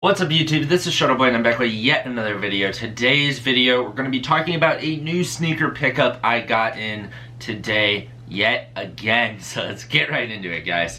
What's up YouTube, this is Shuttleboy and I'm back with yet another video. Today's video, we're going to be talking about a new sneaker pickup I got in today yet again. So let's get right into it, guys.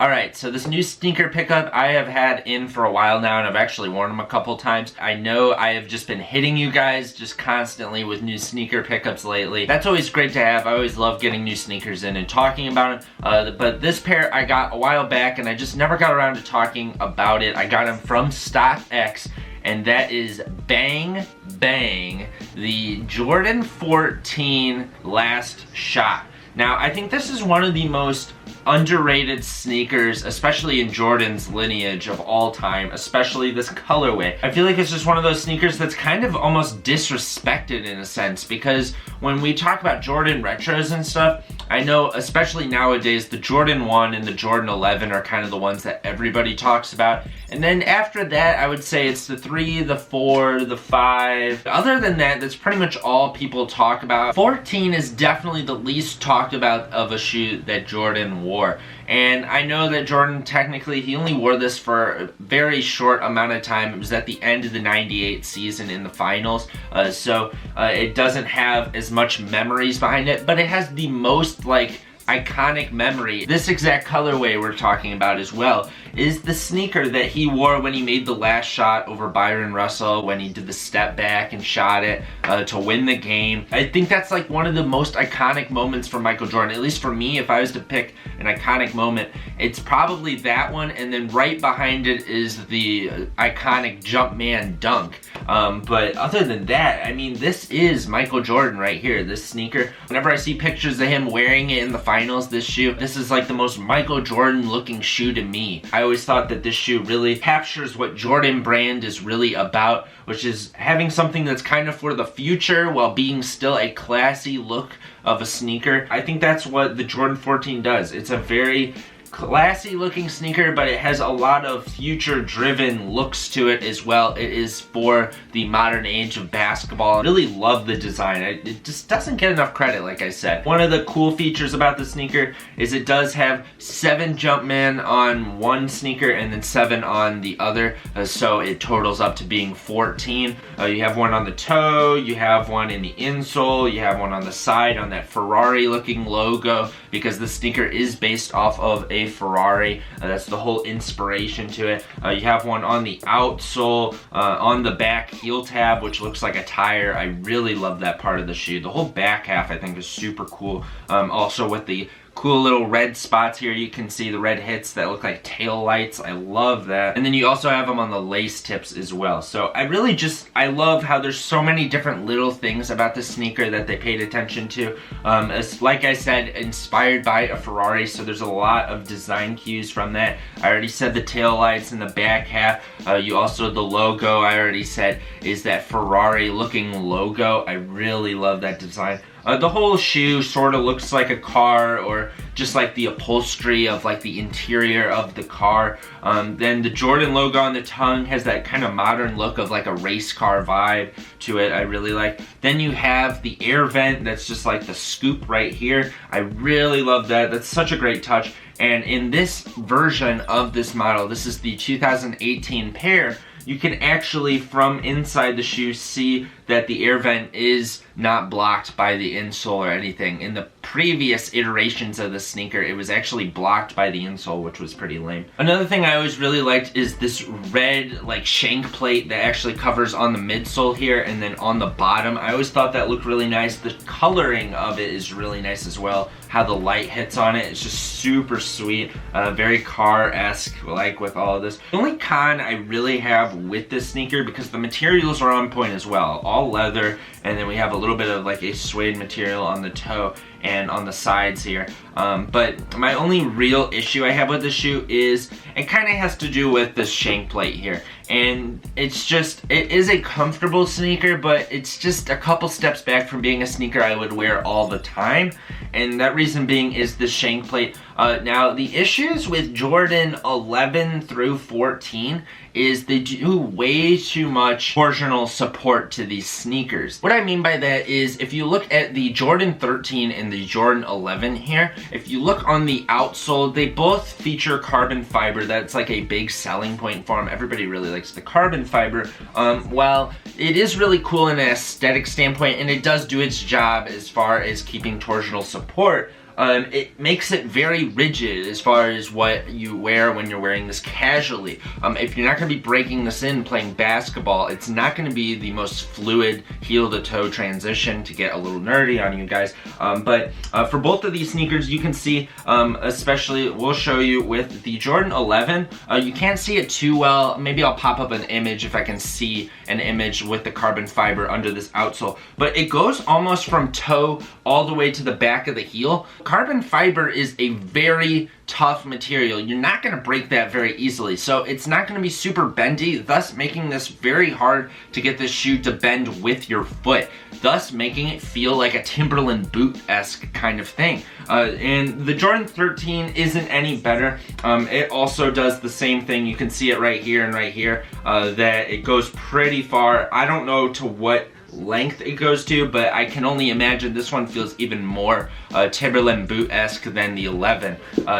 Alright, so this new sneaker pickup I have had in for a while now, and I've actually worn them a couple times. I know I have just been hitting you guys just constantly with new sneaker pickups lately. That's always great to have. I always love getting new sneakers in and talking about them. But this pair I got a while back, and I just never got around to talking about it. I got them from StockX, and that is Bang Bang, the Jordan 14 Last Shot. Now, I think this is one of the most underrated sneakers, especially in Jordan's lineage of all time, especially this colorway. I feel like it's just one of those sneakers that's kind of almost disrespected in a sense, because when we talk about Jordan retros and stuff, I know especially nowadays the Jordan 1 and the Jordan 11 are kind of the ones that everybody talks about, and then after that I would say it's the 3, the 4, the 5. Other than that, that's pretty much all people talk about. 14 is definitely the least talked about of a shoe that Jordan wore. And I know that Jordan, technically, he only wore this for a very short amount of time. It was at the end of the 98 season in the finals. So it doesn't have as much memories behind it, but it has the most, like, iconic memory. This exact colorway we're talking about as well is the sneaker that he wore when he made the last shot over Byron Russell, when he did the step back and shot it to win the game. I think that's like one of the most iconic moments for Michael Jordan. At least for me, if I was to pick an iconic moment, it's probably that one, and then right behind it is the iconic Jumpman dunk. But other than that, I mean, this is Michael Jordan right here, this sneaker. Whenever I see pictures of him wearing it in the finals, this shoe, this is like the most Michael Jordan looking shoe to me. I always thought that this shoe really captures what Jordan brand is really about, which is having something that's kind of for the future while being still a classy look of a sneaker. I think that's what the Jordan 14 does. It's a very classy looking sneaker, but it has a lot of future driven looks to it as well. It is for the modern age of basketball. I really love the design. It just doesn't get enough credit, like I said. One of the cool features about the sneaker is it does have 7 Jumpman on one sneaker and then 7 on the other, so it totals up to being 14. You have one on the toe, you have one in the insole, you have one on the side on that Ferrari looking logo, because the sneaker is based off of a Ferrari. That's the whole inspiration to it. You have one on the outsole, on the back heel tab, which looks like a tire. I really love that part of the shoe. The whole back half I think is super cool. Also with the cool little red spots here, you can see the red hits that look like tail lights. I love that. And then you also have them on the lace tips as well. So I love how there's so many different little things about the sneaker that they paid attention to. As like I said, inspired by a Ferrari, so there's a lot of design cues from that. I already said the tail lights in the back half. You also, the logo I already said is that Ferrari looking logo. I really love that design. The whole shoe sort of looks like a car, or just like the upholstery of like the interior of the car. Then the Jordan logo on the tongue has that kind of modern look of like a race car vibe to it. I really like. Then you have the air vent that's just like the scoop right here. I really love that. That's such a great touch. And in this version of this model, this is the 2018 pair, you can actually, from inside the shoe, see that the air vent is not blocked by the insole or anything. In the previous iterations of the sneaker, it was actually blocked by the insole, which was pretty lame. Another thing I always really liked is this red like shank plate that actually covers on the midsole here and then on the bottom. I always thought that looked really nice. The coloring of it is really nice as well. How the light hits on it, it's just super sweet. Very car-esque, like with all of this. The only con I really have with this sneaker, because the materials are on point as well, all leather, and then we have a little bit of like a suede material on the toe and on the sides here. But my only real issue I have with the shoe is it kind of has to do with this shank plate here. And it's just, it is a comfortable sneaker, but it's just a couple steps back from being a sneaker I would wear all the time. And that reason being is the shank plate. Now, the issues with Jordan 11 through 14 is they do way too much torsional support to these sneakers. What I mean by that is if you look at the Jordan 13 and the Jordan 11 here, if you look on the outsole, they both feature carbon fiber. That's like a big selling point for them. Everybody really likes the carbon fiber. Well, it is really cool in an aesthetic standpoint, and it does do its job as far as keeping torsional support. It makes it very rigid as far as what you wear when you're wearing this casually. If you're not going to be breaking this in playing basketball, it's not going to be the most fluid heel to toe transition, to get a little nerdy on you guys. But for both of these sneakers, you can see, especially we'll show you with the Jordan 11, you can't see it too well. Maybe I'll pop up an image if I can see an image with the carbon fiber under this outsole. But it goes almost from toe all the way to the back of the heel. Carbon fiber is a very tough material. You're not going to break that very easily, so it's not going to be super bendy, thus making this very hard to get this shoe to bend with your foot, thus making it feel like a Timberland boot-esque kind of thing. And the Jordan 13 isn't any better. It also does the same thing. You can see it right here and right here, that it goes pretty far. I don't know to what length it goes to, but I can only imagine this one feels even more Timberland boot-esque than the 11,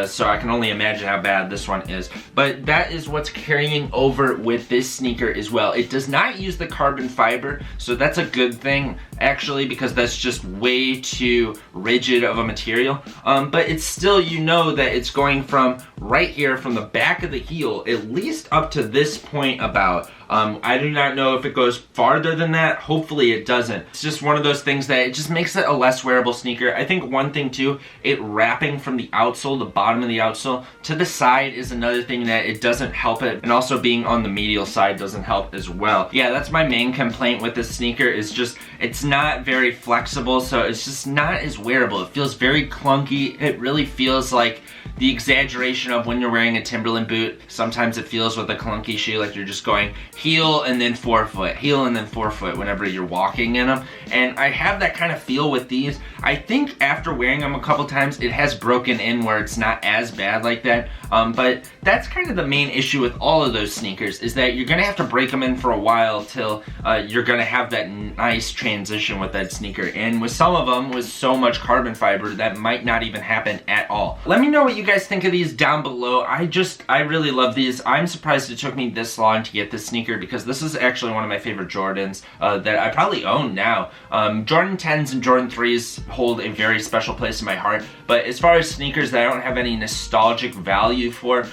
so I can only imagine how bad this one is. But that is what's carrying over with this sneaker as well. It does not use the carbon fiber, so that's a good thing actually, because that's just way too rigid of a material. But it's still, you know that it's going from right here, from the back of the heel, at least up to this point about. I do not know if it goes farther than that. Hopefully it doesn't. It's just one of those things that it just makes it a less wearable sneaker. I think one thing too, it wrapping from the outsole, the bottom of the outsole, to the side is another thing that it doesn't help it. And also being on the medial side doesn't help as well. Yeah, that's my main complaint with this sneaker, is just it's not very flexible, so it's just not as wearable. It feels very clunky. It really feels like the exaggeration of when you're wearing a Timberland boot. Sometimes it feels with a clunky shoe like you're just going heel and then forefoot, heel and then forefoot whenever you're walking in them. And I have that kind of feel with these. I think after wearing them a couple times, it has broken in where it's not as bad like that. But that's kind of the main issue with all of those sneakers, is that you're gonna have to break them in for a while till you're gonna have that nice transition with that sneaker. And with some of them, with so much carbon fiber, that might not even happen at all. Let me know what you guys think of these down below. I really love these. I'm surprised it took me this long to get this sneaker, because this is actually one of my favorite Jordans that I probably own now. Jordan 10s and Jordan 3s hold a very special place in my heart, but as far as sneakers that I don't have any nostalgic value for,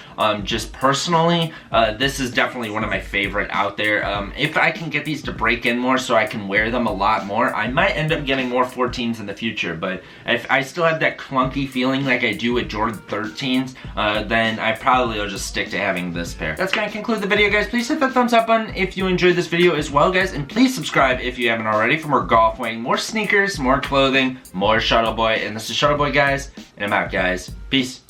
just personally, this is definitely one of my favorite out there. If I can get these to break in more so I can wear them a lot more, I might end up getting more 14s in the future, but if I still have that clunky feeling like I do with Jordan 13s, then I probably will just stick to having this pair. That's gonna conclude the video, guys. Please hit that thumbs up button if you enjoyed this video as well, guys, and please subscribe if you haven't already for more golf weighing, more sneakers, more clothing, more Shuttleboy. And this is Shuttleboy, guys, and I'm out, guys. Peace.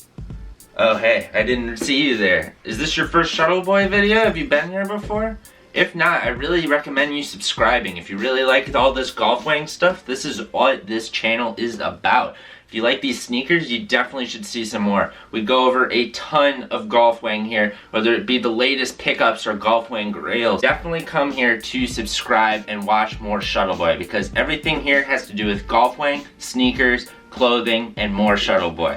Oh, hey, I didn't see you there. Is this your first Shuttleboy video? Have you been here before? If not, I really recommend you subscribing. If you really like all this golf weighing stuff, this is what this channel is about. If you like these sneakers, you definitely should see some more. We go over a ton of golf weighing here, whether it be the latest pickups or golf weighing grails. Definitely come here to subscribe and watch more Shuttleboy, because everything here has to do with golf weighing, sneakers, clothing, and more Shuttleboy.